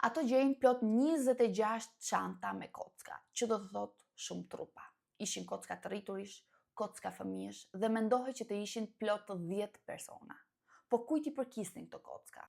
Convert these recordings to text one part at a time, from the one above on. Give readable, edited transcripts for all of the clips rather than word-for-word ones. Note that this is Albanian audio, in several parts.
Ato gjejnë plot 26 çanta me kocka, që do të thotë shumë trupa. Ishin kocka të rriturish, kocka fëmijësh dhe mendohej që të ishin plot 10 persona. Po kujt i përkisnin këto kocka?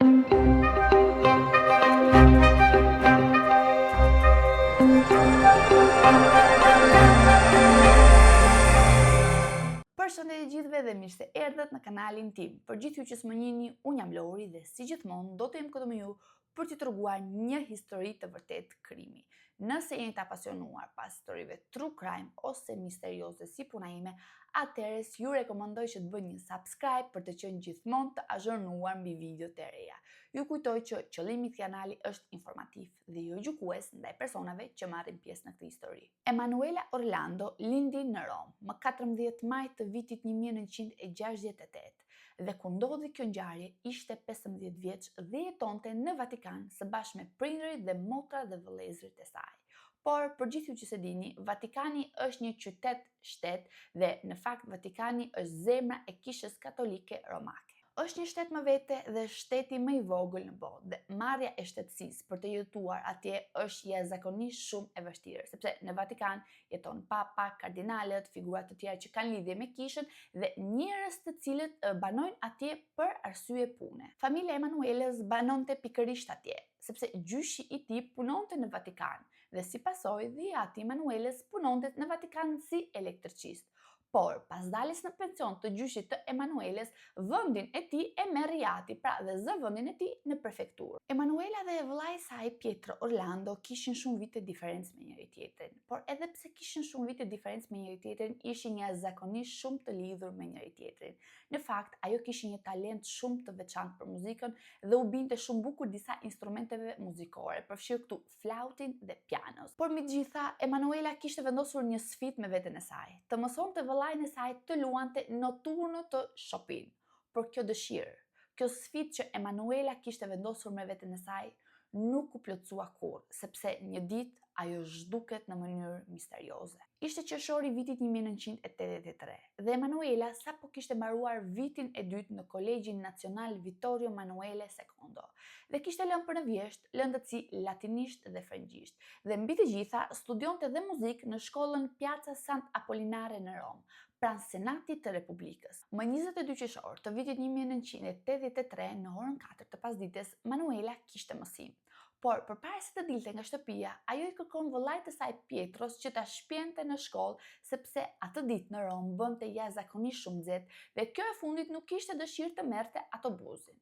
Përshëndetje gjithëve dhe mirë se erdhët në kanalin tim. Për gjithë ju që s'më njihni, unë jam Lori dhe si gjithmonë do të jem këtu me ju për t'ju treguar një histori të vërtet krimi. Nëse jeni të apasionuar pas historive true crime ose misterioze si puna ime, atëherë ju rekomandoj që të bëni një subscribe për të qenë gjithmonë të azhurnuar mbi videot e reja. Ju kujtoj që qëllimi i kanali është informativ dhe jo gjykues ndaj personave që marrin pjesë në këtë histori. Emanuela Orlando lindi në Rom më 14 maj të vitit 1968 dhe kur ndodhi kjo ngjarje ishte 15 vjeç dhe jetonte në Vatikan së bashku me prindërit dhe motra dhe vëllezërit e saj. Por për gjithë ju që se dini, Vatikani është një qytet-shtet dhe në fakt Vatikani është zemra e kishës katolike romake. Është një shtet më vete dhe shteti më i vogël në botë dhe marrja e shtetësisë për të jetuar atje është jashtëzakonisht shumë e vështirë, sepse në Vatikan jeton papa, kardinalët, figura të tjera që kanë lidhje me kishën dhe njerëz të cilët banojnë atje për arsye pune. Familja e Emanuelës banonte pikërisht atje, sepse gjyshi i tij punonte në Vatikan dhe si pasojë dhe ati Emanuelës punonte në Vatikan si elektricist. Por, pas daljes në pension të gjyshit të Emanuelës, vendin e tij e merri ati, pra dhe zëvendin e tij në prefekturë. Emanuela dhe vëllai i saj Pietro Orlando kishin shumë vite diferencë me njëri tjetrin, por edhe pse kishin shumë vite diferencë me njëri tjetrin, ishin jashtëzakonisht shumë të lidhur me njëri tjetrin. Në fakt, ajo kishte një talent shumë të veçantë për muzikën dhe u binte shumë bukur disa instrumenteve muzikore, përfshirë këtu flautin dhe pianos. Por megjithatë, Emanuela kishte vendosur një sfidë me veten e saj, të mësonte vëllain e saj të luante në turno të Chopin. Por kjo dëshirë, kjo sfidë që Emanuela kishte vendosur me veten e saj, nuk u plotësua kurrë, sepse një ditë ajo zhduket në mënyrë misterioze. Ishte qershori vitit 1983 dhe Emanuela sapo kishte mbaruar vitin e dytë në Kolegjin Nacional Vittorio Emanuele II dhe kishte lënë për në vjesht lëndët si latinisht dhe frëngjisht dhe mbi të gjitha studionte dhe muzikë në shkollën Piazza Sant'Apollinare në Rom, pranë Senatit të Republikës. Më 22 qershor të vitit 1983 në orën 4 të pasdites, Manuela kishte mësim. Por përpara se të dilte nga shtëpia, ajo i kërkon vëllait të saj Pietros që ta shpjente në shkollë sepse atë ditë në Rom bënte jashtëzakonisht shumë nxehtë dhe kjo e fundit nuk kishte dëshirë të merrte autobusin.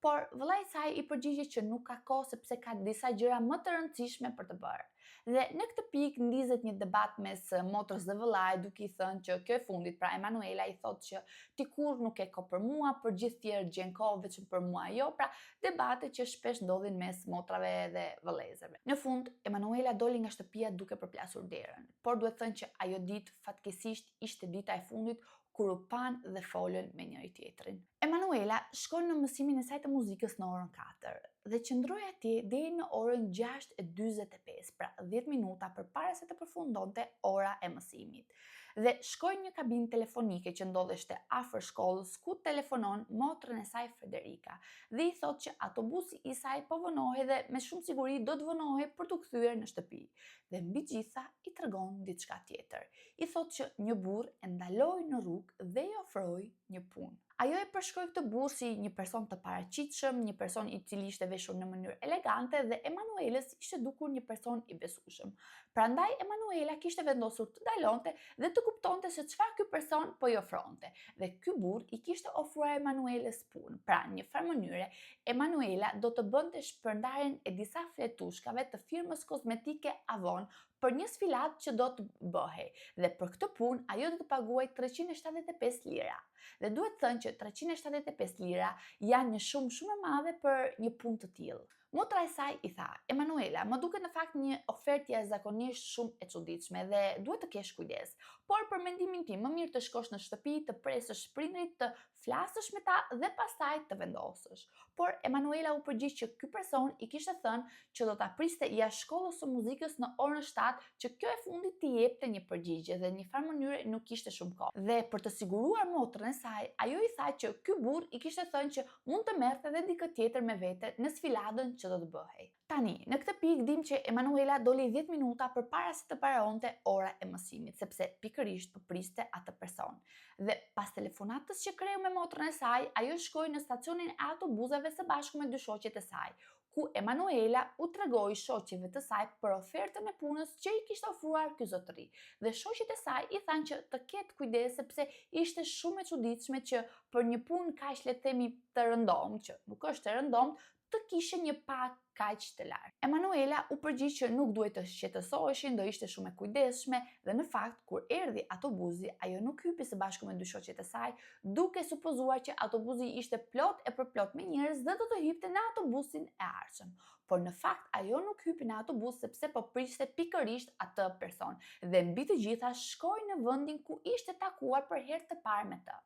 Por vëllai i saj i përgjigje që nuk ka kohë sepse ka disa gjëra më të rëndësishme për të bërë. Dhe në këtë pikë ndizet një debat mes motrës dhe vëllait, duke i thënë që kjo e fundit, pra Emanuela i thotë që ti kur nuk e kohë për mua, për gjithë tjerë gjen kohë vetëm për mua jo, pra debate që shpesh ndodhin mes motrave dhe vëllezërve. Në fund, Emanuela doli nga shtëpia duke përplasur derën, por duhet thënë që ajo ditë fatkeqësisht ishte dita e fundit kur u pan dhe folën me njëri tjetrin. Emanuela shkon në mësimin e saj të muzikës në orën 4 dhe qëndroi atje deri në orën 6:45, pra 10 minuta përpara se të përfundonte ora e mësimit. Dhe shkoi në një kabinë telefonike që ndodheshte afër shkollës ku telefonon motrën e saj Frederica dhe i thotë që autobusi i saj po vonohej dhe me shumë siguri do të vonohej për t'u kthyer në shtëpi. Dhe mbi gjitha i tregon diçka tjetër. I thotë që një burr e ndaloi në rrugë dhe i ofroi një punë. Ajo e përshkroi këtë burr si një person të paraqitshëm, një person i cili ishte veshur në mënyrë elegante dhe Emanuelës ishte dukur një person i besueshëm. Prandaj Emanuela kishte vendosur të dalonte dhe të kuptonte se çfarë ky person po i ofronte. Dhe ky burr i kishte ofruar Emanuelës punë. Pra, në një farë mënyre, Emanuela do të bënte shpërndarjen e disa fletushkave të firmës kozmetike Avon për një sfilat që do të bëhej. Dhe për këtë punë ajo do të paguaj 375 lira. Dhe duhet thënë që 375 lira janë një shumë e madhe për një punë të tillë. Motra e saj i tha: Emanuela, më duket në fakt një ofertë jashtëzakonisht shumë e çuditshme dhe duhet të kesh kujdes. Por për mendimin tim, më mirë të shkosh në shtëpi, të presësh prindrit, të flasësh me ta dhe pastaj të vendosësh. Por Emanuela u përgjigj që ky person i kishte thënë që do ta priste jashtë shkollës së muzikës në orën 7, që kjo e fundit t'i jepte një përgjigje dhe në një farë mënyrë nuk kishte shumë kohë. Dhe për të siguruar motrën e saj, ajo i tha që ky burr i kishte thënë që mund të merrte edhe dikë tjetër me vete në sfiladën që do të bëhej. Tani, në këtë pikë dim që Emanuela doli 10 minuta përpara se të mbaronte ora e mësimit, sepse pikërisht po priste atë person. Dhe pas telefonatës që kreu me motrën e saj, ajo shkoi në stacionin e autobusave së bashku me dy shoqet e saj, ku Emanuela u tregoi shoqeve të saj për ofertën e punës që i kishte ofruar ky zotëri. Dhe shoqet e saj i thanë që të ketë kujdes sepse ishte shumë e çuditshme që për një punë kaq le të themi të rëndomt, që nuk është e rëndomt, të kishe një pak kaq të lartë. Emanuela u përgjigj që nuk duhet të shqetësoheshin, do ishte shumë e kujdesshme dhe në fakt kur erdhi autobusi, ajo nuk hypi së bashku me dy shoqet e saj, duke supozuar që autobusi ishte plot e përplot me njerëz dhe do të hipte në autobusin e ardhshëm. Por në fakt ajo nuk hypi në autobus sepse po priste pikërisht atë person dhe mbi të gjitha shkoi në vendin ku ishte takuar për herë të parë me të.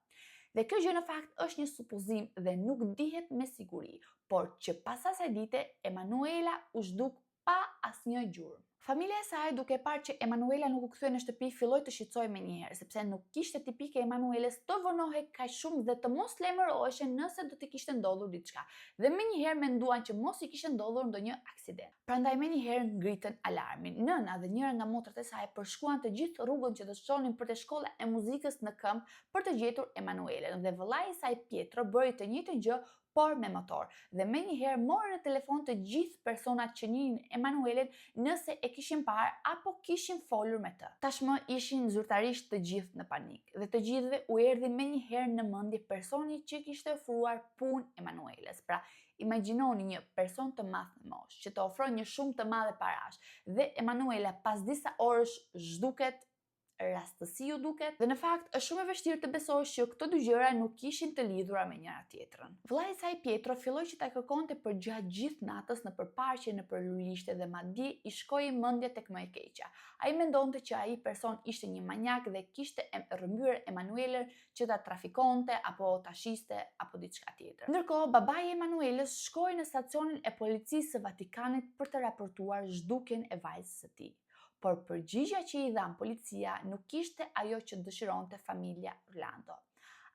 Dhe kjo gjë në fakt është një supozim dhe nuk dihet me siguri, por që pas asaj dite Emanuela u zhduk pa asnjë gjurmë. Familja e saj, duke parë që Emanuela nuk u kthye në shtëpi, filloi të shqetësohej menjëherë, sepse nuk kishte tipike Emanuelës të vonohej kaq shumë dhe të mos lajmërohej nëse do të kishte ndodhur diçka. Dhe menjëherë menduan që mos i kishte ndodhur ndonjë aksident. Prandaj menjëherë ngritën alarmin. Nëna dhe njëra nga motrat e saj përshkuan të gjithë rrugën që të çonin për te shkolla e muzikës në këmbë për të gjetur Emanuelën dhe vëllai i saj Pietro bëri të njëjtën gjë por me motor, dhe menjëherë morën në telefon të gjithë personat që njihnin Emanuelen nëse e kishin parë apo kishin folur me të. Tashmë ishin zyrtarisht të gjithë në panik dhe të gjithëve u erdhi menjëherë në mendje personi që kishte ofruar punë Emanueles. Pra, imagjinoni një person të madh në moshë që të ofron një shumë të madhe parash dhe Emanuela pas disa orësh zhduket, rastësi u duket, dhe në fakt është shumë e vështirë të besosh që këto dy gjëra nuk ishin të lidhura me njëra tjetrën. Vllai i saj Pietro filloi që ta kërkonte për gjatë gjithë natës në përparqe, në përlulishte dhe madje i shkoi mendja tek më e keqja. Ai mendonte që ai person ishte një manjak dhe kishte rrëmbyer Emanuelën që ta trafikonte apo ta shiste apo diçka tjetër. Ndërkohë, babai i Emanuelës shkoi në stacionin e policisë së Vatikanit për të raportuar zhdukjen e vajzës së tij. Por përgjigjja që i dhan policia nuk ishte ajo që dëshironte familja Orlando.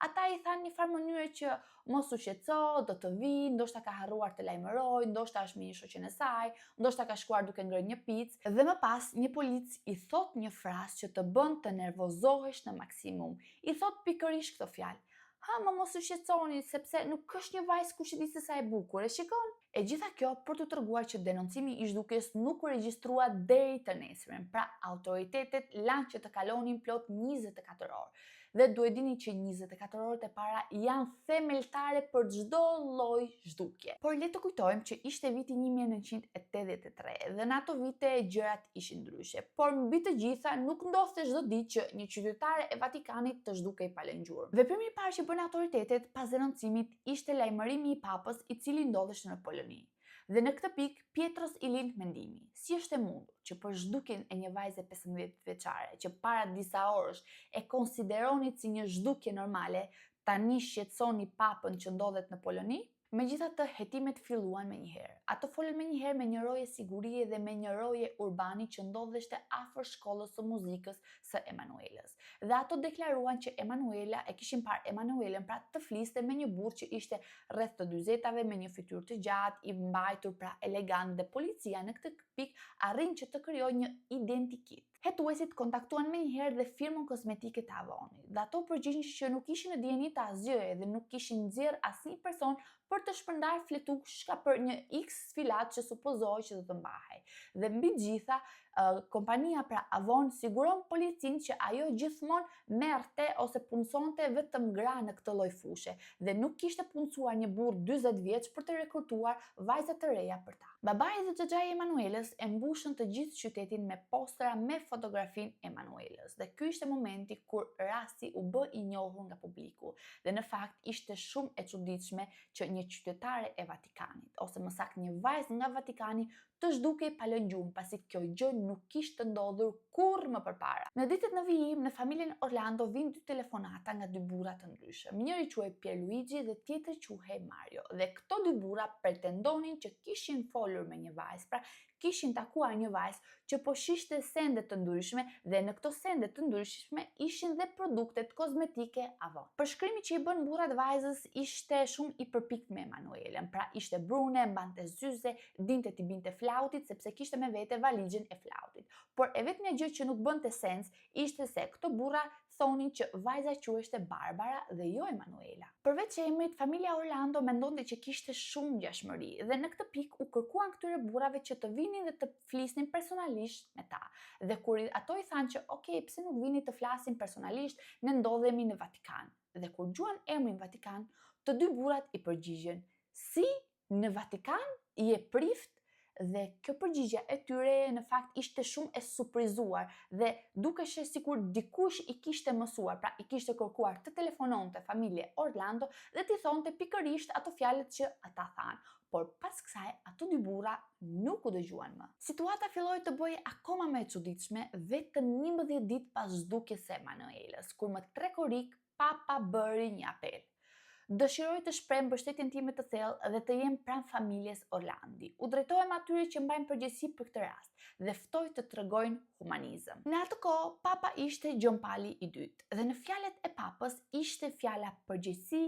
Ata i thanë një farë mënyre që mos u shqetëso, do të vi, ndoshta ka harruar të lajmëroj, ndoshta është me një shoqen e saj, ndoshta ka shkuar duke ngrënë një picë, dhe më pas një polic i thot një frazë që të bën të nervozohesh në maksimum. I thot pikërisht këto fjalë: "Ha, më mos u shqetësoni, sepse nuk është një vajzë kush e di se sa e bukur, e shikon?" E gjitha kjo për të treguar që denoncimi i zhdukjes nuk u regjistrua deri të nesërmen, pra autoritetet lanë që të kalonin plot 24 orë. Dhe duhet dini që 24 orët e para janë themeltare për çdo lloj zhdukje. Por le të kujtojmë që ishte viti 1983 dhe në ato vite gjërat ishin ndryshe, por mbi të gjitha nuk ndodhte çdo ditë që një qytetare e Vatikanit të zhdukej pa lënë gjurmë. Veprimi i parë që bën autoritetet pas denoncimit ishte lajmërimi i Papës, i cili ndodhej në Poloni. Dhe në këtë pikë Pietros i lind mendimi: si është e mundur që për zhdukjen e një vajze 15 vjeçare që para disa orësh e konsideronit si një zhdukje normale, tani shqetësoni Papën që ndodhet në Poloni? Megjithatë, hetimet filluan menjëherë. Ato folën menjëherë me një roje sigurie dhe me një roje urbani që ndodheshte afër shkollës së muzikës së Emanuelës. Dhe ato deklaruan që Emanuela e kishin parë Emanuelën pra të fliste me një burrë që ishte rreth të 40-tave me një fytyrë të gjatë, i mbajtur pra elegant, dhe policia në këtë pikë arrin që të krijojë një identikit. Hetuesit kontaktuan menjëherë dhe firmën kozmetike të Avonit, dhe ato përgjigjen që nuk kishin në dijeni të asgjëje dhe nuk kishin nxjerr asnjë person për të shpërndarë fletushka për një X sfilat që supozohej që do të mbahej. Dhe mbi gjitha, kompania pra Avon siguron policinë që ajo gjithmonë merrte ose punsonte vetëm gra në këtë lloj fushe dhe nuk kishte punsuar një burr 40 vjeç për të rekrutuar vajza të reja për ta. Babai dhe xhaxhai i Emanuelës e mbushën të gjithë qytetin me postera me fotografinë e Emanuelës, dhe ky ishte momenti kur rasti u bë i njohur nga publiku. Dhe në fakt ishte shumë e çuditshme që një qytetare e Vatikanit, ose më saktë një vajzë nga Vatikani, të zhdukej pa lënë gjurmë, pasi kjo gjë nuk kishte ndodhur kurrë më përpara. Në ditët në vijim, në familjen Orlando vijnë 2 telefonata nga 2 burra të ndryshëm. Njëri quhej Pierluigi dhe tjetri quhej Mario. Dhe këto 2 burra pretendonin që kishin folur folur me një vajzë. Pra, kishin takuar një vajzë që po shishte sende të ndryshme dhe në këto sende të ndryshme ishin dhe produktet kozmetike Avon. Përshkrimi që i bën burrat vajzës ishte shumë i përpikt me Emanuelen. Pra, ishte brune, mbante zyze, dinte t'i binte flautit sepse kishte me vete valixhen e flautit. Por e vetmja gjë që nuk bënte sens ishte se këto burra thonin që vajza quheshte Barbara dhe jo Emanuela. Përveç emrit, familja Orlando mendonte që kishte shumë ngjashmëri dhe në këtë pikë u kërkuan këtyre burrave që të vinin dhe të flisnin personalisht me ta. Dhe kur ato i thanë që "Okej, pse nuk vini të flasin personalisht, ne ndodhemi në Vatikan." Dhe kur gjuan emrin Vatikan, të dy burrat i përgjigjen: "Si? Në Vatikan? Je prift?" Dhe kjo përgjigje e tyre në fakt ishte shumë e surprizuar dhe dukeshe sikur dikush i kishte mësuar, pra i kishte kërkuar të telefononte familje Orlando dhe t'i thonte pikërisht ato fjalët që ata thanë. Por pas kësaj, ato dy burra nuk u dëgjuan më. Situata filloi të bëhej akoma më e çuditshme vetëm 11 ditë pas zhdukjes së Emanuelës, kur më trekorik Papa bëri një apel. Dëshiroj të shpreh mbështetjen time të thellë dhe të jem pranë familjes Orlandi. U drejtohem atyre që mbajnë përgjegjësi për këtë rast dhe ftoj të tregojnë humanizëm. Në atë kohë, Papa ishte Gjon Pali i dytë dhe në fjalët e Papës ishte fjala përgjegjësi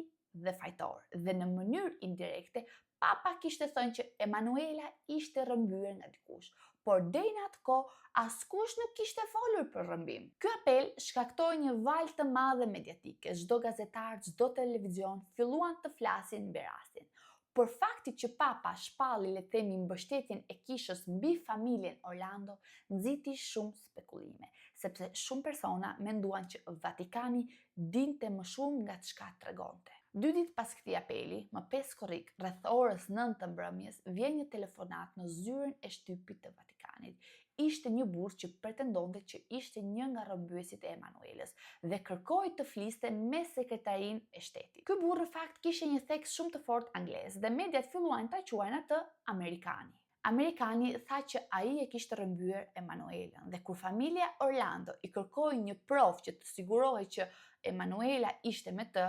dhe fajtor. Dhe në mënyrë indirekte, Papa kishte thënë që Emanuela ishte rrëmbyer nga dikush, por deri në atë kohë askush nuk kishte folur për rrëmbim. Ky apel shkaktoi një valë të madhe mediatike. Çdo gazetar, çdo televizion filluan të flasin mbi rastin. Por fakti që Papa shpalli, le të themi, mbështetjen e kishës mbi familjen Orlando nxiti shumë spekulime, sepse shumë persona menduan që Vatikani dinte më shumë nga çka tregonte. 2 ditë pas këtij apeli, më 5 korrik, rreth orës 9 të mbrëmjes, vjen një telefonat në zyrën e shtypit të Vatikanit. Ishte një burr që pretendonte që ishte një nga rrëmbyesit e Emanuelës dhe kërkoi të fliste me sekretarinë e shtetit. Ky burr në fakt kishte një theks shumë të fortë anglez dhe mediat filluan ta quajnë atë Amerikani. Amerikani tha që ai e kishte rrëmbyer Emanuelën dhe kur familja Orlando i kërkoi një provë që të sigurohej që Emanuela ishte me të,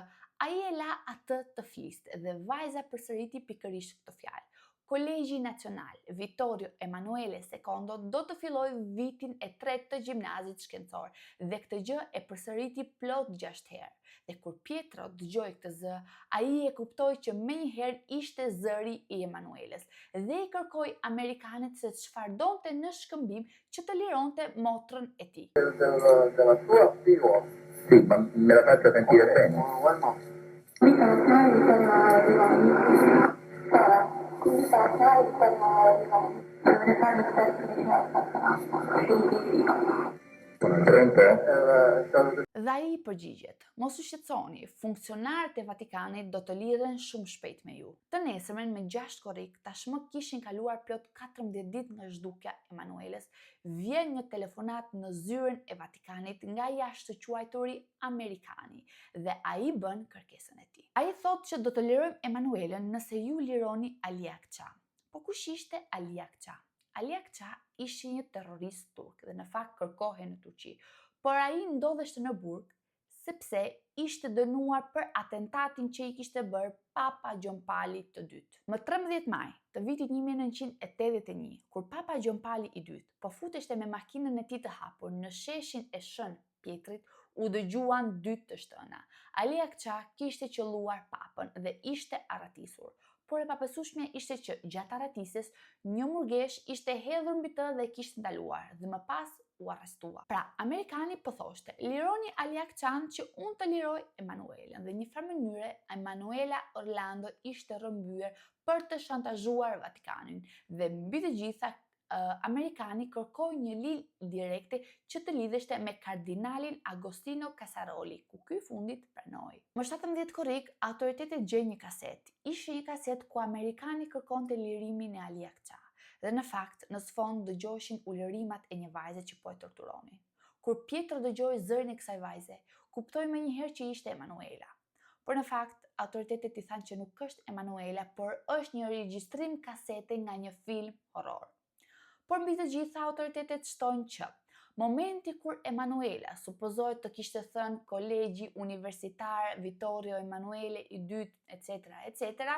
ai e la atë të fliste dhe vajza përsëriti pikërisht këtë fjalë. Kolegji Nacional Vittorio Emanuele II do të filloj vitin e 3 të gjimnazit shkencor dhe këtë gjë e përsëriti plot 6 herë. Dhe kur Pietro dëgjoi këtë zë, ai e kuptoi që menjëherë ishte zëri i Emanuelës dhe i kërkoi amerikanët se çfarë donte në shkëmbim që të lironte motrën e tij. Della sua figliola. Sì, ma me la faccia sentire bene. Dhe ai i përgjigjet: "Mos u shqetësoni, funksionarët e Vatikanit do të lidhen shumë shpejt me ju." Të nesërmen me 6 korrik, tashmë kishin kaluar plot 14 ditë nga zhdukja e Emanuelës, vjen një telefonat në zyrën e Vatikanit nga jashtëquajturi Amerikani dhe ai bën kërkesën e tij. Ai thotë që do të lirojmë Emanuelën nëse ju lironi Ali Akça. Po kush ishte Ali Akça? Ali Akça ishte një terrorist turk dhe në fakt kërkohej në Turqi, por ai ndodheshte në burg sepse ishte dënuar për atentatin që i kishte bërë Papa Gjon Pali të dytë. Më 13 maj të vitit 1981, kur Papa Gjon Pali i dytë po futeshte me makinën e tij të hapur në sheshin e Shën Pietrit, u dëgjuan 2 të shtëna. Ali Akça kishte qelluar papën dhe ishte arratisur. Por e pabesueshme ishte që gjatë arratisjes një murgesh ishte hedhur mbi të dhe kishte ndaluar dhe më pas u arrestua. Pra, Amerikani po thoshte: "Lironi Ali Akçan që unë të liroj Emanuelën." Dhe një farë mënyre Emanuela Orlando ishte rrëmbyer për të shantazhuar Vatikanin dhe mbi të gjitha Amerikani kërkoi një lidhje direkte që të lidheshte me kardinalin Agostino Casaroli, ku ky fundit pranoi. Më 17 korrik, autoritetet gjejnë një kasetë. Ishte një kasetë ku Amerikani kërkonte lirimin e Ali Akça. Dhe në fakt, në sfond dëgjoheshin ulërimat e një vajze që po e torturonin. Kur Pietro dëgjoi zërin e kësaj vajze, kuptoi menjëherë që ishte Emanuela. Por në fakt, autoritetet i thanë që nuk është Emanuela, por është një regjistrim kasete nga një film horror. Por mbi të gjitha, autoritetet shtojnë që momenti kur Emanuela supozohet të kishte thënë kolegji universitar Vittorio Emanuele i dytë, etc.,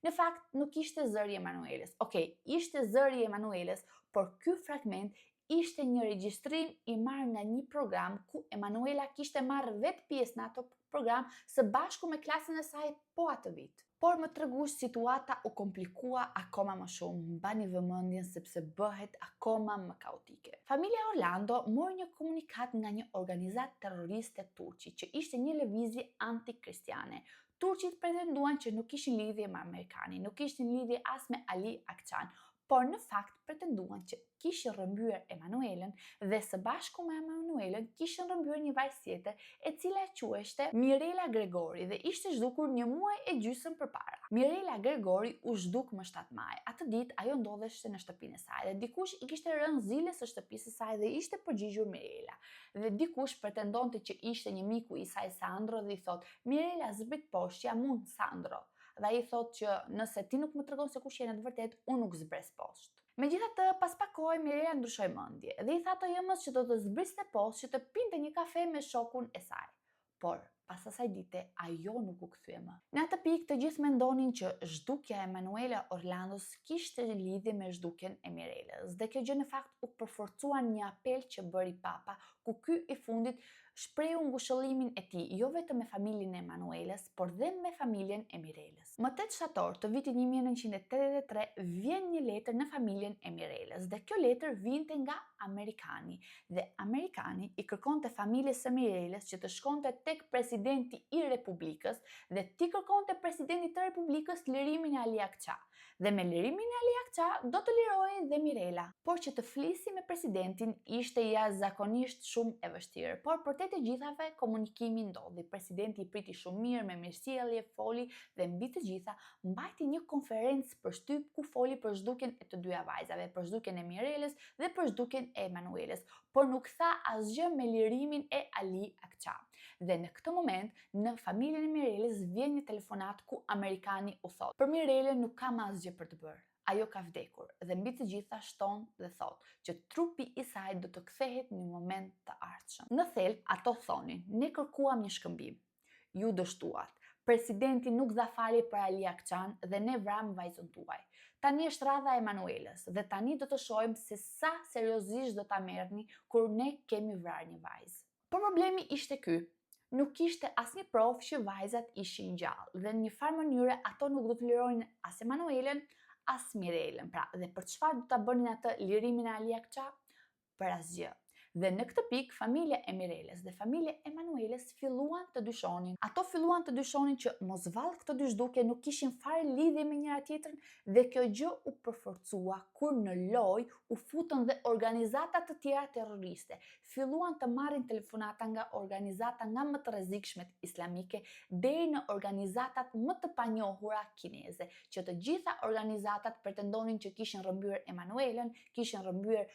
Në fakt, nuk ishte zëri i Emanuelës. Okej, ishte zëri i Emanuelës, por ky fragment ishte një regjistrim i marrë nga një program ku Emanuela kishte marrë vetë pjesë në ato program së bashku me klasën e saj po atë vit. Por më tregush, situata u komplikua akoma më shumë. Mbani vëmendjen sepse bëhet akoma më kaotike. Familja Orlando mori një komunikat nga një organizatë terroriste turqi që ishte një lëvizje antikristiane. Turqit pretenduan që nuk kishin lidhje me Amerikanin, nuk kishin lidhje as me Ali Akçan, por në fakt pretenduan që kishin rrëmbyer Emanuelën dhe së bashku me Emanuelën kishin rrëmbyer një vajzë tjetër e cila quheshte Mirela Gregori dhe ishte zhdukur një muaj e gjysmë përpara. Mirela Gregori u zhduk më 7 maj. Atë ditë ajo ndodheshte në shtëpinë e saj dhe dikush i kishte rënë zile së shtëpisë së saj dhe ishte përgjigjur Mirela. Dhe dikush pretendonte që ishte një miku i saj Sandro dhe i thot: "Mirela, zbrit poshtë, jam unë Sandro." Dhe ai thot që nëse ti nuk më tregon se kush je në të vërtetë, unë nuk zbres poshtë. Megjithatë, pas pak kohe Mirela ndryshoi mendje dhe i tha ato jemës që do të zbriste poshtë që të pinte një kafe me shokun e saj. Por pas asaj dite ajo nuk u kthye më. Në atë pikë të gjithë mendonin që zhdukja e Emanuela Orlandos kishte lidhje me zhdukjen e Mirelës dhe kjo gjë në fakt u përforcua një apel që bëri Papa, ku ky i fundit shprehu ngushëllimin e tij jo vetëm me familjen e Emanuelës, por dhe me familjen e Mirelës. Më 8 shtator të vitit 1983 vjen një letër në familjen e Mirelës dhe kjo letër vinte nga Amerikani dhe Amerikani i kërkonte familjes së Mirelës që të shkonte tek presidenti i Republikës dhe t'i kërkonte presidentit të Republikës lirimin e Ali Akça. Dhe me lirimin e Ali Akça do të lirohej dhe Mirela. Por që të flisi me presidentin ishte jashtëzakonisht shumë e vështirë, por për të gjithave komunikimi ndodhi. Presidenti i priti shumë mirë, me mirësjellje foli dhe mbi të gjitha mbajti një konferencë për shtyp ku foli për zhdukjen e të dyja vajzave, për zhdukjen e Mirelës dhe për zhdukjen e Emanuelës, por nuk tha asgjë me lirimin e Ali Akça. Dhe në këtë moment, në familjen e Mirelës vjen një telefonat ku Amerikani u thot: "Për Mirelën nuk kam asgjë për të bërë. Ajo ka vdekur." Dhe mbi të gjitha shton dhe thot që trupi i saj do të kthehet në një moment të ardhshëm. Në thelb ato thonin: "Ne kërkuam një shkëmbim. Ju dështuat. Presidenti nuk dha falje për Ali Akçan dhe ne vram vajzën tuaj. Tani është radha e Emanuelës dhe tani do të shohim se sa seriozisht do ta merrni kur ne kemi vrarë një vajzë." Por problemi ishte ky. Nuk kishte asnjë provë që vajzat ishin gjallë dhe në një farë mënyre ato nuk do të lironin as Emanuelën as Mirelën. Pra, dhe për çfarë do ta bënin atë lirimin e Ali Akça? Për asgjë. Dhe në këtë pikë, familja e Mirelës dhe familja e Emanuelës filluan të dyshonin. Ato filluan të dyshonin që mos vallë këto dy zhdukje nuk kishin fare lidhje me njëra tjetrën dhe kjo gjë u përforcua kur në lojë u futën dhe organizata të tjera terroriste. Filluan të marrin telefonata nga organizata nga më të rrezikshmet islamike deri në organizatat më të panjohura kineze, që të gjitha organizatat pretendonin që kishin rrëmbyer Emanuelën, kishin rrëmbyer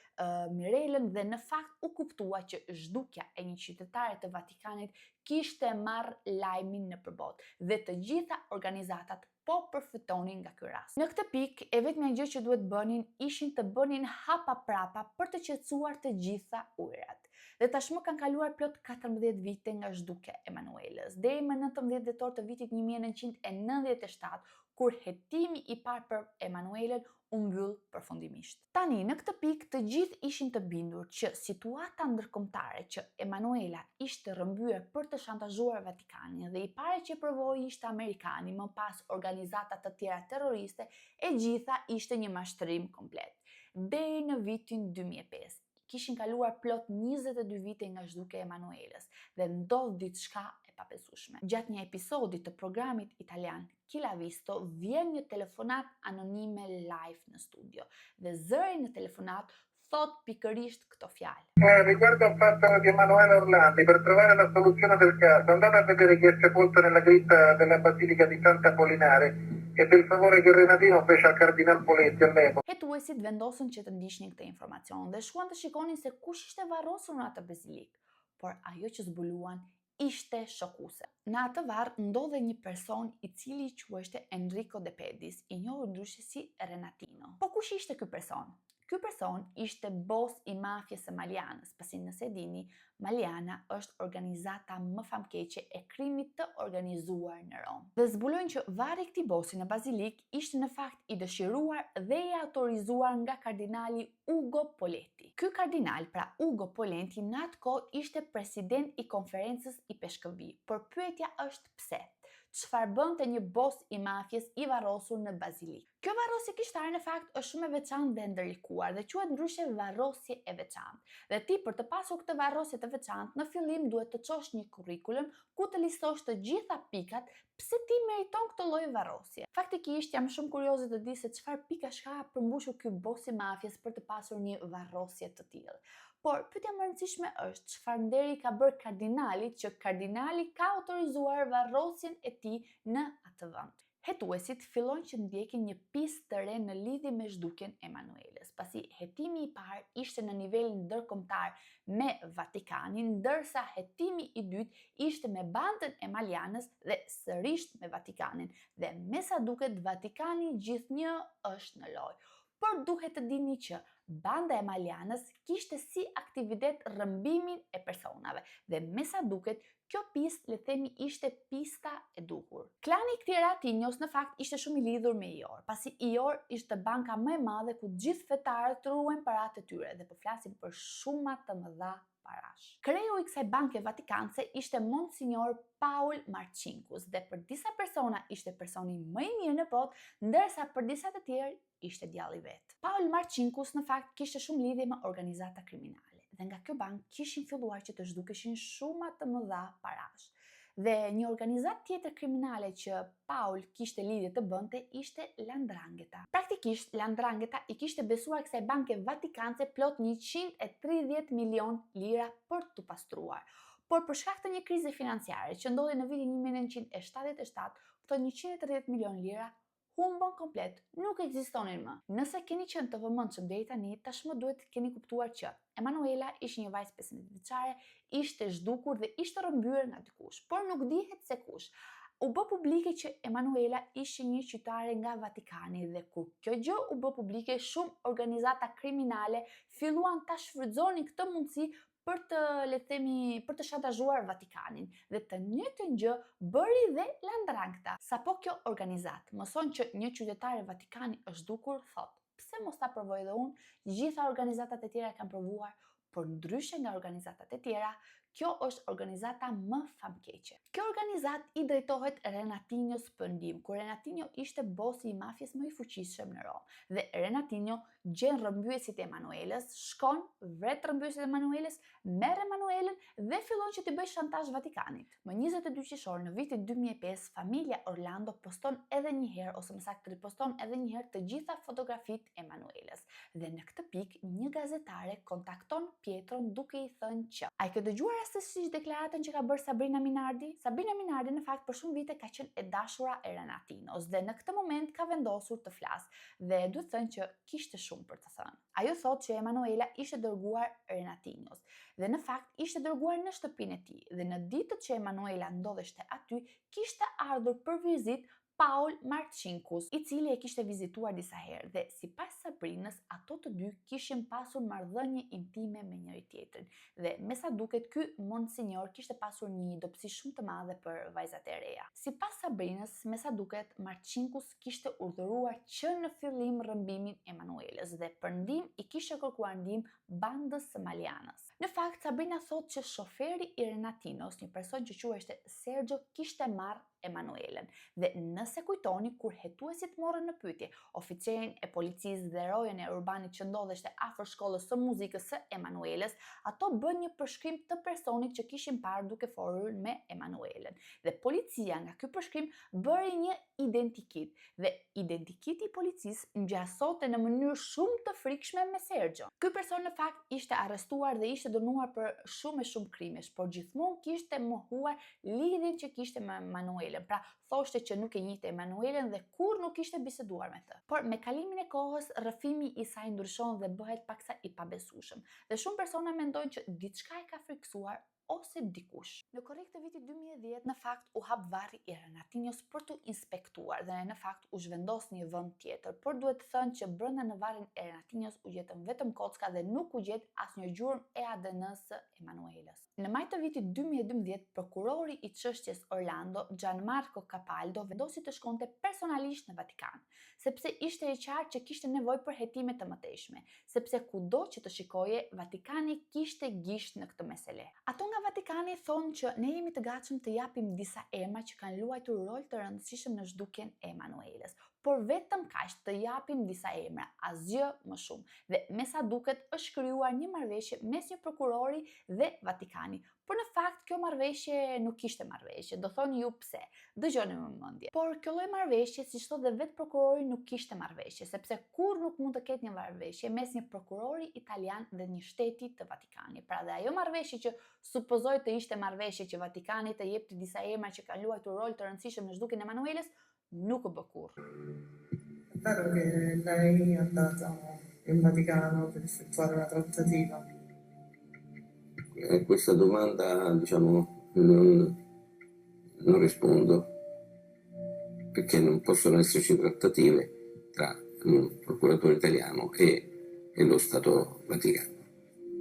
Mirelën dhe në fakt u kuptua që zhdukja e një qytetare të Vatikanit kishte marrë lajmin në përbot dhe të gjitha organizatat po përfitonin nga ky rast. Në këtë pikë, e vetmja gjë që duhet bënin ishin të bënin hapa prapa për të qetësuar të gjitha ujërat. Dhe tashmë kanë kaluar plot 14 vite nga zhdukja e Emanuelës, deri më 19 dhjetor të vitit 1997, kur hetimi i parë për Emanuelën u mbyll përfundimisht. Tani, në këtë pikë, të gjithë ishin të bindur që situata ndërkombëtare që Emanuela ishte rrëmbyer për të shantazhuar Vatikanin dhe i pari që provoi ishte Amerikani, më pas organizata të tjera terroriste, e gjitha ishte një mashtrim komplet. Deri në vitin 2005. Kishin kaluar plot 22 vite nga zhdukja e Emanuelës dhe ndodh diçka e pabesueshme. Gjatë një episodi të programit italian Chi l'ha visto vjen një telefonat anonime live në studio dhe zëri në telefonat thot pikërisht këto fjalë. Riguardo al fatto di Emanuela Orlandi, per trovare la soluzione del caso, andate a vedere chi è sepolto nella cripta della Basilica di Sant'Apollinare e per il favore che Renatino fece al Cardinal Poletti all'epoca. Hetuesit vendosën që të ndiqnin këtë informacion dhe shkuan të shikonin se kush ishte varrosur në atë bazilikë, por ajo që zbuluan ishte shokuese. Në atë varr ndodhe një person i cili quheshte Enrico De Pedis, i njohur ndryshe si Renatino. Po kush ishte ky person? Ky person ishte bos i mafjes së Malianës, pasi nëse dini, Maliana është organizata më famkeqe e krimit të organizuar në Rom. Dhe zbulojnë që varri i këtij bosi në bazilik ishte në fakt i dëshiruar dhe i autorizuar nga kardinali Ugo Poletti. Ky kardinal, pra Ugo Poletti, në atë kohë ishte president i konferencës i Peshkëvi, por pyetja është pse? Çfarë bënte një bos i mafjes i varrosur në bazilik? Kjo varrosje kishtare në fakt është shumë e veçantë dhe ndërlikuar dhe quhet ndryshe varrosje e veçantë. Dhe ti për të pasur këtë varrosje të veçantë, në fillim duhet të çosh një kurrikulum ku të listosh të gjitha pikat pse ti meriton këtë lloj varrosje. Faktikisht jam shumë kurioze të di se çfarë pikash ka përmbushur ky bos i mafjes për të pasur një varrosje të tillë. Por pyetja më e rëndësishme është çfarë nderi ka bërë kardinali që kardinali ka autorizuar varrosjen e tij në atë vend. Hetuesit fillojnë që ndjekin një pistë të re në lidhje me zhdukjen e Emanuelës, pasi hetimi i parë ishte në nivelin ndërkombëtar me Vatikanin, ndërsa hetimi i dytë ishte me bandën e Malianës dhe sërish me Vatikanin. Dhe me sa duket Vatikani gjithnjë është në lojë. Por duhet të dini që banda e Malianës kishte si aktivitet rrëmbimin e personave dhe me sa duket kjo pistë le themi ishte pista e duhur. Klani i këtij Ratinhos në fakt ishte shumë i lidhur me IOR, pasi IOR ishte banka më e madhe ku gjithë fetarët ruajnë paratë e tyre dhe po flasim për shuma të mëdha parash. Kreu i kësaj banke vatikanse ishte Monsignor Paul Marcinkus dhe për disa persona ishte personi më i mirë në botë, ndërsa për disa të tjerë ishte djalli i vet. Paul Marcinkus në fakt kishte shumë lidhje me organizata kriminale dhe nga kjo bankë kishin filluar që të zhdukeshin shuma të mëdha parash. Dhe një organizatë tjetër kriminale që Paul kishte lidhje të bënte ishte L'Ndrangheta. Praktikisht L'Ndrangheta i kishte besuar kësaj banke vatikanse plot 130 milion lira për të pastruar. Por për shkak të një krize financiare që ndodhi në vitin 1977, këto 130 milion lira humbën komplet, nuk ekzistonin më. Nëse keni qenë të vëmendshëm deri tani, tashmë duhet keni kuptuar që Emanuela ishte një vajzë 15 vjeçare, ishte zhdukur dhe ishte rrëmbyer nga dikush, por nuk dihet se kush. U bë publike që Emanuela ishte një qytetare nga Vatikani dhe kur kjo gjë u bë publike, shumë organizata kriminale filluan ta shfrytëzonin këtë mundësi për të shantazhuar Vatikanin dhe të njëjtën gjë bëri dhe L'Ndrangheta. Sapo kjo organizatë mëson që një qytetar e Vatikanit është zhdukur, thotë, pse mos ta provoj edhe unë? Gjitha organizatat e tjera kanë provuar, por ndryshe nga organizatat e tjera, kjo është organizata më famkeqe. Kjo organizat i drejtohet Renatinhos Pëndim, kur Renatinho ishte bosi i mafjes më i fuqishëm në Rom. Dhe Renatinho gjen rrëmbyesit e Emanuelës, shkon, vret rrëmbyesit e Emanuelës, merr Emanuelën dhe fillon që t'i bëjë shantazh Vatikanit. Më 22 qershor në vitin 2005, familja Orlando poston edhe një herë, ose më saktë riposton edhe një herë të gjitha fotografitë e Emanuelës. Dhe në këtë pikë një gazetare kontakton Pietron duke i thënë që ai ka dëgjuar rastësisht deklaratën që ka bërë Sabrina Minardi. Sabrina Minardi në fakt për shumë vite ka qenë e dashura e Renatinhos dhe në këtë moment ka vendosur të flasë dhe duhet thënë që kishte shumë për të thënë. Ajo thotë që Emanuela ishte dërguar Renatinhos dhe në fakt ishte dërguar në shtëpinë e tij dhe në ditët që Emanuela ndodheshte aty kishte ardhur për vizitë Paul Marcinkus, i cili e kishte vizituar disa herë dhe sipas Sabrinës, ato të dy kishin pasur marrëdhënie intime me njëri tjetrin. Dhe me sa duket ky Monsignor kishte pasur një dobësi shumë të madhe për vajzat e reja. Sipas Sabrinës, me sa duket Marcinkus kishte urdhëruar që në fillim rrëmbimin e Emanuelës dhe për ndihmë i kishte kërkuar ndihmë bandës së Malianës. Në fakt Sabrina thotë që shoferi i Renatinhos, një person që quhej Sergio, kishte marrë Emanuelën dhe nëse kujtoni kur hetuesit morën në pyetje oficerin e policisë dhe rojen e urbanit që ndodheshte afër shkollës së muzikës së Emanuelës, ato bën një përshkrim të personit që kishin parë duke folur me Emanuelën dhe policia nga ky përshkrim bëri një identikit dhe identikiti i policisë ngjasote në mënyrë shumë të frikshme me Sergio. Ky person në fakt ishte arrestuar dhe ishte dënuar për shumë krimesh, por gjithmonë kishte mohuar lidhjen që kishte me Emanuelën. Pra thoshte që nuk e njihte Emanuelen dhe kur nuk kishte biseduar me të. Por me kalimin e kohës, rrëfimi i saj ndryshon dhe bëhet paksa i pabesueshëm. Dhe shumë persona mendojnë që diçka e ka friksuar ose dikush. Në korrik të vitit 2010, në fakt u hap varri i Renatinhos për të inspektuar dhe në fakt u zhvendos një vend tjetër, por duhet të thënë që brenda në varrin e Renatinhos u gjetën vetëm kocka dhe nuk u gjet asnjë gjurmë e ADN-s së Emanuelës. Në maj të vitit 2012, prokurori i çështjes Orlando, Gianmarco Capaldo, vendosi të shkonte personalisht në Vatikan, sepse ishte e qartë që kishte nevojë për hetime të mëtejshme, sepse kudo që të shikoje, Vatikani kishte gisht në këtë mesele. Ato nga Vatikani thonë që ne jemi të gatshëm të japim disa emra që kanë luajtur rol të rëndësishëm në zhdukjen e Emanuelës, por vetëm kaq të japim disa emra, asgjë më shumë. Dhe me sa duket është krijuar një marrëveshje mes një prokurori dhe Vatikani. Por në fakt kjo marrëveshje nuk ishte marrëveshje, do thoni ju pse. Dëgjoni me mendje. Por kjo lloj marrëveshje, siç thotë dhe vetë prokurori, nuk ishte marrëveshje, sepse kur nuk mund të ketë një marrëveshje mes një prokurori italian dhe një shteti të Vatikanit. Pra dhe ajo marrëveshje që supozoj të ishte marrëveshje që Vatikani të jepte disa emra që kanë luajtur rol të rëndësishëm në zhdukjen e Emanuelës, nuk u bë kurrë. È vero che lei è andata in Vaticano per effettuare una trattativa? Questa domanda, diciamo, non rispondo, perché non possono esserci trattative tra un procuratore italiano e lo Stato Vaticano.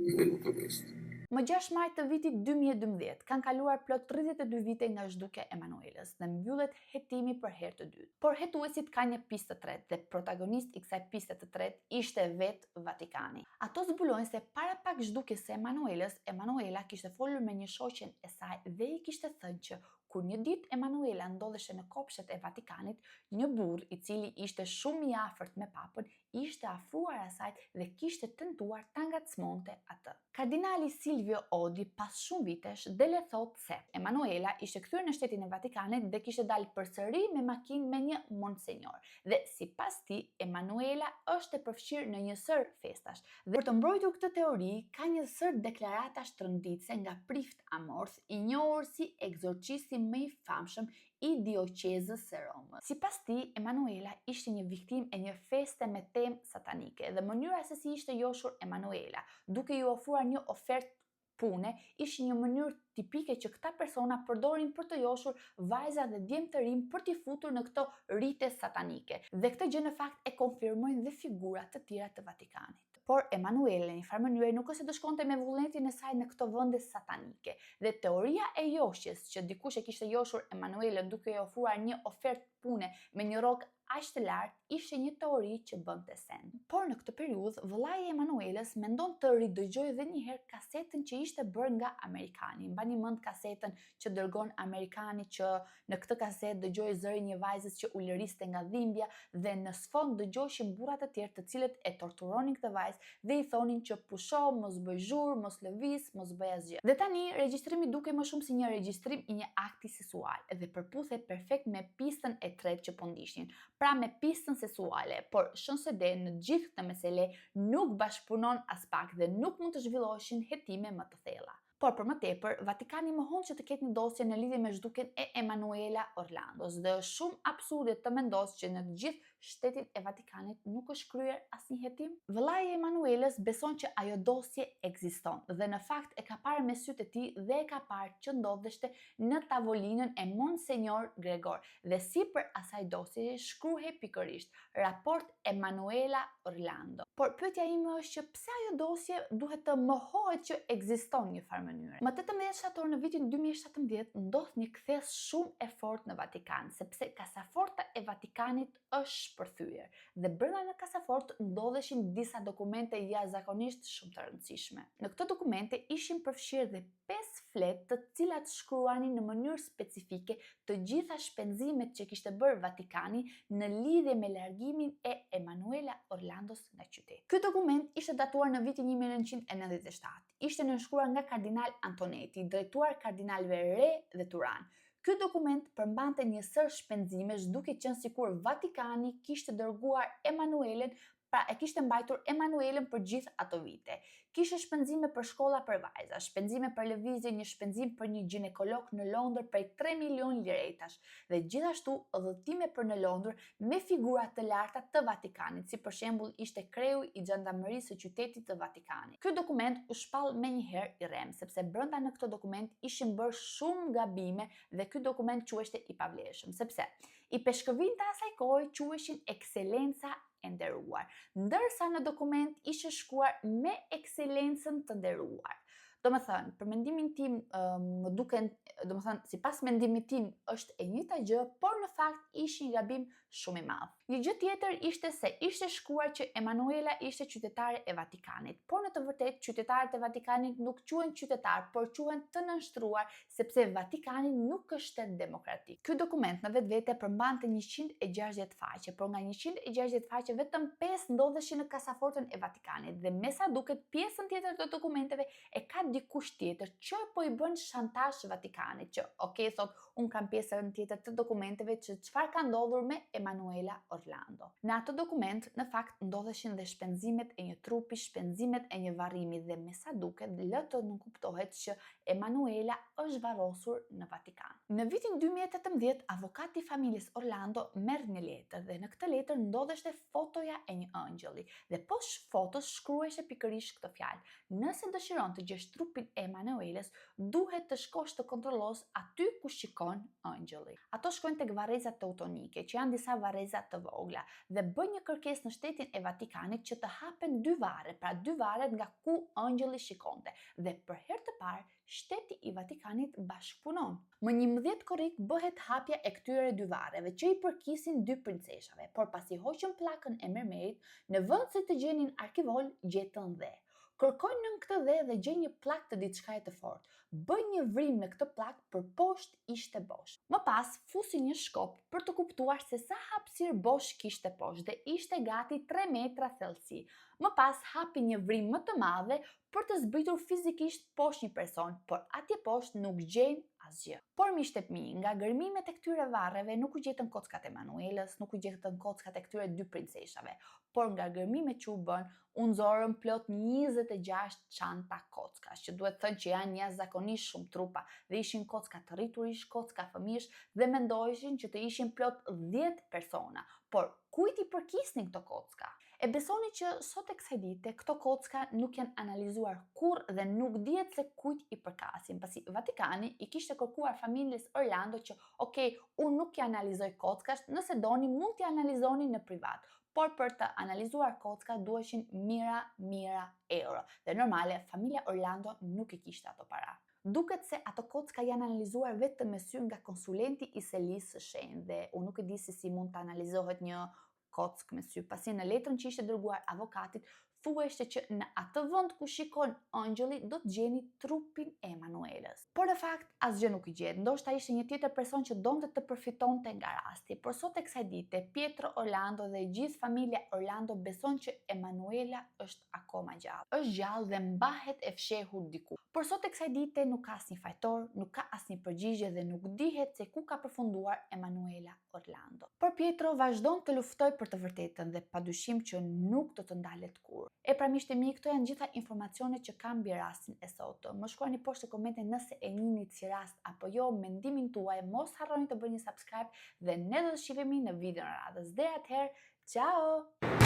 È venuto questo. Më 6 maj të vitit 2012, kanë kaluar plot 32 vite nga zhdukja e Emanuelës dhe mbyllet hetimi për herë të dytë. Por hetuesit kanë një pistë të tretë dhe protagonist i kësaj piste të tretë ishte vetë Vatikani. Ato zbulojnë se para pak zhdukjes së Emanuelës, Emanuela kishte folur me një shoqen e saj dhe i kishte thënë që kur një ditë Emanuela ndodheshe në kopshtet e Vatikanit, një burr i cili ishte shumë i afërt me papën, ishte afruar asaj dhe kishte tentuar ta ngacmonte atë. Kardinali Silvio Odi pas shumë vitesh dele thot se Emanuela ishte kthyer në shtetin e Vatikanit dhe kishte dalë përsëri me makinë me një monsenjor. Dhe sipas tij, Emanuela është e përfshirë në një sër festash. Dhe për të mbrojtur këtë teori, ka një sër deklaratash të rënditse nga Prift Amorth, i njohur si egzorcisti më i famshëm i dioqezës së Romës. Sipas tij, Emanuela ishte një viktimë e një feste me temë satanike dhe mënyra se si ishte njohur Emanuela, duke ju ofruar një ofertë pune, ishte një mënyrë tipike që këta persona përdorin për të njohur vajza dhe djemë të rinj për t'i futur në këto rite satanike. Dhe këtë gjë në fakt e konfirmojnë dhe figura të tjera të Vatikanit. Por Emanuela në një farë mënyrë nuk është se do shkonte me vullnetin e saj në këto vende satanike. Dhe teoria e joshjes që dikush e kishte njohur Emanuela duke i ofruar një ofertë pune me një rrok aq të lartë ishte një teori që bënte sens. Por në këtë periudhë, vëllai i Emanuelës mendon të ridëgjojë edhe një herë kasetën që ishte bërë nga amerikani. Mbani mend kasetën që dërgon amerikani që në këtë kasetë dëgjoi zërin një vajzës që u lëriste nga dhimbja dhe në sfond dëgjoshin burra të tjerë të cilët e torturonin këtë vajzë dhe i thonin që pusho, mos bëj zhurmë, mos lëviz, mos bëj asgjë. Dhe tani regjistrimi duke më shumë si një regjistrim i një akti seksual dhe përputhet perfekt me pistën e tretë që po ndiqnin. Pra me pistën seksuale, por SHD në gjithë këtë mesele nuk bashkëpunon as pak dhe nuk mund të zhvilloheshin hetime më të thella. Por për më tepër, Vatikani mohon që të ketë një dosje në lidhje me zhdukjen e Emanuela Orlandos dhe është shumë absurde të mendos që në të gjithë shtetin e Vatikanit nuk është kryer asnjë hetim. Vëllai i Emanuelës beson që ajo dosje ekziston dhe në fakt e ka parë me sytë e tij dhe e ka parë që ndodheshte në tavolinën e Monsenjor Gregor dhe sipër asaj dosje shkruhej pikërisht raport Emanuela Orlando. Por pyetja ime është që pse ajo dosje duhet të mohohet që ekziston një farë mënyre. Më 18 shtator në vitin 2017 ndodh një kthes shumë e fortë në Vatikan, sepse kasaforta e Vatikanit është shpërthyer dhe brenda në kasafort ndodheshin disa dokumente jashtëzakonisht shumë të rëndësishme. Në këto dokumente ishin përfshirë dhe 5 fletë të cilat shkruanin në mënyrë specifike të gjitha shpenzimet që kishte bërë Vatikani në lidhje me largimin e Emanuela Orlandos nga qyteti. Ky dokument ishte datuar në vitin 1997. Ishte nënshkruar nga kardinal Antonetti, drejtuar kardinalëve Re dhe Turan. Ky dokument përmbante një sër shpenzimesh duke qenë sikur Vatikani kishte dërguar Emanuelen pra e kishte mbajtur Emanuelën për gjithë ato vite. Kishte shpenzime për shkolla për vajza, shpenzime për lëvizje, një shpenzim për një ginekolog në Londër prej 3 milion liretash dhe gjithashtu udhëtime për në Londër me figura të larta të Vatikanit, si për shembull ishte kreu i Gjandarmerisë së qytetit të Vatikanit. Ky dokument u shpall menjëherë i rrem, sepse brenda në këtë dokument ishin bërë shumë gabime dhe ky dokument quheshte i pavlefshëm, sepse i peshkëvinjtë asaj kohe quheshin ekselenca e nderuar, ndërsa në dokument ishte shkruar me ekselencën të nderuar. Domethënë, për mendimin tim, më duken, domethënë, sipas mendimit tim është e njëjta gjë, por në fakt ishte një gabim shumë i madh. Një gjë tjetër ishte se ishte shkruar që Emanuela ishte qytetare e Vatikanit, por në të vërtetë qytetarët e Vatikanit nuk quhen qytetar, por quhen të nënshtruar, sepse Vatikani nuk është shtet demokratik. Ky dokument në vetvete përmbante 160 faqe, por nga 160 faqe vetëm 5 ndodheshin në kasafortën e Vatikanit dhe me sa duket pjesën tjetër të dokumenteve e ka dikush tjetër që po i bën shantazh Vatikanit, që thot, unë kam pjesën tjetër të dokumenteve që çfarë ka ndodhur me Emanuela Orlando. Në ato dokument, në fakt, ndodheshin dhe shpenzimet e një trupi, shpenzimet e një varrimi dhe me sa duket lë të nënkuptohet që Emanuela është varrosur në Vatikan. Në vitin 2018, avokati i familjes Orlando merr një letër dhe në këtë letër ndodheshte fotoja e një angjëlli dhe poshtë fotos shkruhej pikërisht këtë fjalë: nëse dëshiron të gjesh trupin e Emanuelës, duhet të shkosh të kontrollosh aty ku shikon angjëlli. Ato shkojnë tek varrezat teutonike, që janë disa varreza të vogla, dhe bën një kërkesë në shtetin e Vatikanit që të hapen 2 varre, pra 2 varret nga ku angjëlli shikonte. Dhe për herë të parë, shteti i Vatikanit bashkëpunon. Më 11 korrik bëhet hapja e këtyre 2 varreve që i përkisin 2 princeshave, por pasi hoqën pllakën e mermerit, në vend se të gjenin arkivol, gjetën dhe. Kërkojnë në këtë dhe gjejnë një pllak të diçkaje të fortë. Bëjnë një vrim në këtë pllak, për poshtë ishte bosh. Më pas fusin një shkop për të kuptuar se sa hapësirë bosh kishte poshtë dhe ishte gati 3 metra thellësi. Më pas hapin një vrim më të madhe për të zbritur fizikisht poshtë një person, por atje poshtë nuk gjejnë asgjë. Por miqtë e mi, nga gërmimet e këtyre varreve nuk u gjetën kockat e Emanuelës, nuk u gjetën kockat e këtyre 2 princeshave, por nga gërmimet që u bën, u nxorën plot 26 çanta kockash, që duhet thënë që janë jashtëzakonisht shumë trupa dhe ishin kocka të rriturish, kocka fëmijësh dhe mendoheshin që të ishin plot 10 persona. Por kujt i përkisnin këto kocka? E besoni që sot e kësaj dite këto kocka nuk janë analizuar kurrë dhe nuk dihet se kujt i përkasin, pasi Vatikani i kishte kërkuar familjes Orlando që unë nuk i analizoj kockash, nëse doni mund t'i analizoni në privat, por për të analizuar kocka duheshin mira euro dhe normale familja Orlando nuk i kishte ato para. Duket se ato kocka janë analizuar vetëm me sy nga konsulenti i selisë së shenjtë dhe unë nuk e di se si mund të analizohet një kockë me sy, pasi në letrën që ishte dërguar avokatit thuheshte që në atë vend ku shikon angjëlli do të gjeni trupin e Emanuelës. Por në fakt asgjë nuk i gjet. Ndoshta ishte një tjetër person që donte të përfitonte nga rasti. Por sot e kësaj dite, Pietro Orlando dhe gjithë familja Orlando beson që Emanuela është akoma gjallë. Është gjallë dhe mbahet e fshehur diku. Por sot e kësaj dite nuk ka asnjë fajtor, nuk ka asnjë përgjigje dhe nuk dihet se ku ka përfunduar Emanuela Orlando. Por Pietro vazhdon të luftoj për të vërtetën dhe padyshim që nuk do të ndalet kurrë. E pra miqtë e mi, këto janë gjitha informacionet që kam mbi rastin e sotëm. Më shkruani poshtë në komente nëse e njihni si rast apo jo, mendimin tuaj, mos harroni të bëni subscribe dhe ne do të shihemi në videon radhës. Deri atëherë, ciao!